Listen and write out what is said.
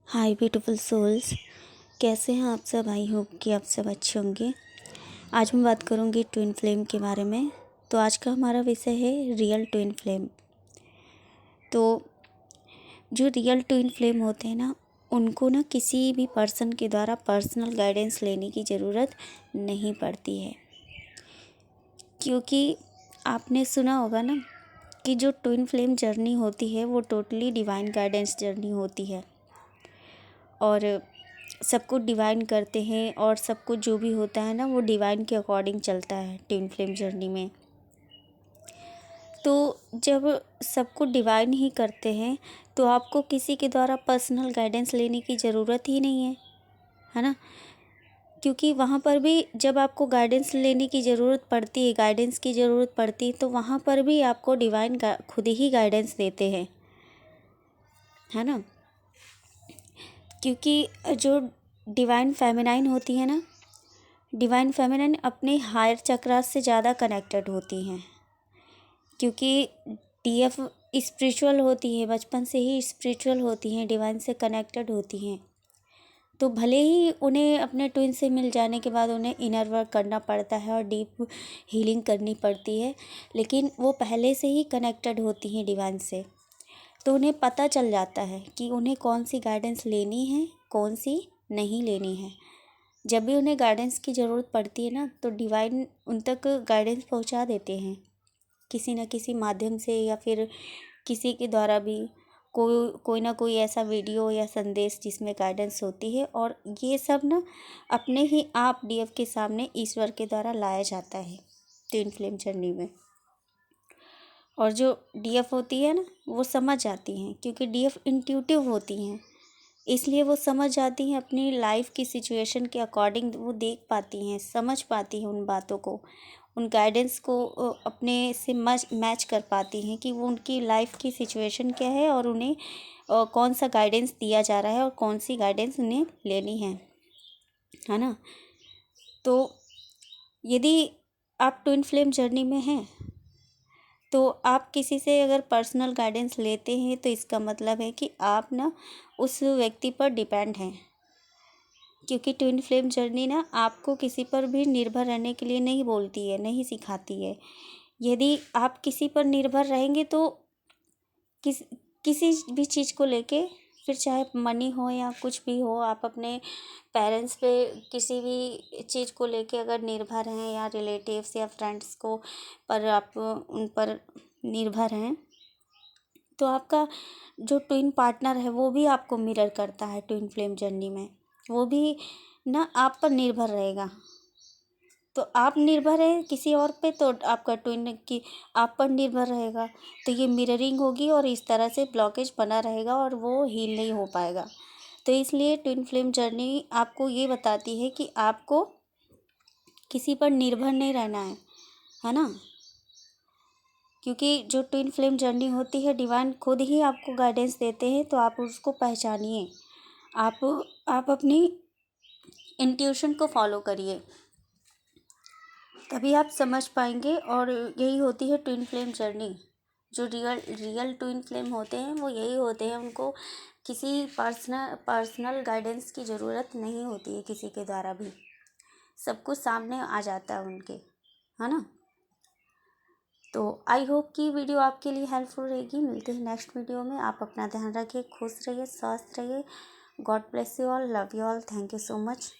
हाय beautiful souls, कैसे हैं आप सब। आई होप कि आप सब अच्छे होंगे। आज मैं बात करूंगी ट्विन फ्लेम के बारे में। तो आज का हमारा विषय है रियल ट्विन फ्लेम। तो जो रियल ट्विन फ्लेम होते हैं ना, उनको ना किसी भी पर्सन के द्वारा पर्सनल गाइडेंस लेने की ज़रूरत नहीं पड़ती है, क्योंकि आपने सुना होगा ना कि जो ट्विन फ्लेम जर्नी होती है वो टोटली डिवाइन गाइडेंस जर्नी होती है और सब कुछ डिवाइन करते हैं और सब कुछ जो भी होता है ना वो डिवाइन के अकॉर्डिंग चलता है ट्विन फ्लेम जर्नी में। तो जब सब कुछ डिवाइन ही करते हैं तो आपको किसी के द्वारा पर्सनल गाइडेंस लेने की ज़रूरत ही नहीं है ना। क्योंकि वहाँ पर भी जब आपको गाइडेंस लेने की ज़रूरत पड़ती है, गाइडेंस की ज़रूरत पड़ती है, तो वहाँ पर भी आपको डिवाइन खुद ही गाइडेंस देते हैं, है ना। क्योंकि जो डिवाइन फेमिनाइन होती है ना, डिवाइन फेमिनाइन अपने हायर चक्रास से ज़्यादा कनेक्टेड होती हैं, क्योंकि डीएफ स्पिरिचुअल होती है, बचपन से ही स्पिरिचुअल होती हैं, डिवाइन से कनेक्टेड होती हैं। तो भले ही उन्हें अपने ट्विन से मिल जाने के बाद उन्हें इनर वर्क करना पड़ता है और डीप हीलिंग करनी पड़ती है, लेकिन वो पहले से ही कनेक्टेड होती हैं डिवाइन से। तो उन्हें पता चल जाता है कि उन्हें कौन सी गाइडेंस लेनी है, कौन सी नहीं लेनी है। जब भी उन्हें गाइडेंस की ज़रूरत पड़ती है ना, तो डिवाइन उन तक गाइडेंस पहुंचा देते हैं किसी न किसी माध्यम से, या फिर किसी के द्वारा भी कोई ना कोई ऐसा वीडियो या संदेश जिसमें गाइडेंस होती है। और ये सब ना अपने ही आप डीएफ के सामने ईश्वर के द्वारा लाया जाता है ट्विन फ्लेम जर्नी में। और जो डीएफ होती है ना, वो समझ जाती हैं, क्योंकि डीएफ इंट्यूटिव होती हैं, इसलिए वो समझ जाती हैं अपनी लाइफ की सिचुएशन के अकॉर्डिंग। वो देख पाती हैं, समझ पाती हैं उन बातों को, उन गाइडेंस को अपने से मैच कर पाती हैं कि वो उनकी लाइफ की सिचुएशन क्या है और उन्हें कौन सा गाइडेंस दिया जा रहा है और कौन सी गाइडेंस उन्हें लेनी है ना। तो यदि आप ट्विन फ्लेम जर्नी में हैं, तो आप किसी से अगर पर्सनल गाइडेंस लेते हैं तो इसका मतलब है कि आप ना उस व्यक्ति पर डिपेंड हैं, क्योंकि ट्विन फ्लेम जर्नी ना आपको किसी पर भी निर्भर रहने के लिए नहीं बोलती है, नहीं सिखाती है। यदि आप किसी पर निर्भर रहेंगे तो किसी भी चीज़ को लेके, फिर चाहे मनी हो या कुछ भी हो, आप अपने पेरेंट्स पे किसी भी चीज़ को लेके अगर निर्भर हैं, या रिलेटिव्स या फ्रेंड्स को पर आप उन पर निर्भर हैं, तो आपका जो ट्विन पार्टनर है वो भी आपको मिरर करता है ट्विन फ्लेम जर्नी में। वो भी ना आप पर निर्भर रहेगा। तो आप निर्भर है किसी और पे, तो आपका ट्विन की आप पर निर्भर रहेगा, तो ये मिररिंग होगी और इस तरह से ब्लॉकेज बना रहेगा और वो हील नहीं हो पाएगा। तो इसलिए ट्विन फ्लेम जर्नी आपको ये बताती है कि आपको किसी पर निर्भर नहीं रहना है ना। क्योंकि जो ट्विन फ्लेम जर्नी होती है, डिवाइन खुद ही आपको गाइडेंस देते हैं, तो आप उसको पहचानिए। आप अपनी इंट्यूशन को फॉलो करिए, तभी आप समझ पाएंगे। और यही होती है ट्विन फ्लेम जर्नी। जो रियल ट्विन फ्लेम होते हैं वो यही होते हैं, उनको किसी पर्सनल गाइडेंस की ज़रूरत नहीं होती है किसी के द्वारा भी, सब कुछ सामने आ जाता है उनके, है ना। तो आई होप कि वीडियो आपके लिए हेल्पफुल रहेगी। मिलते हैं नेक्स्ट वीडियो में। आप अपना ध्यान रखिए, खुश रहिए, स्वस्थ रहिए। God bless you all, love you all, thank you so much.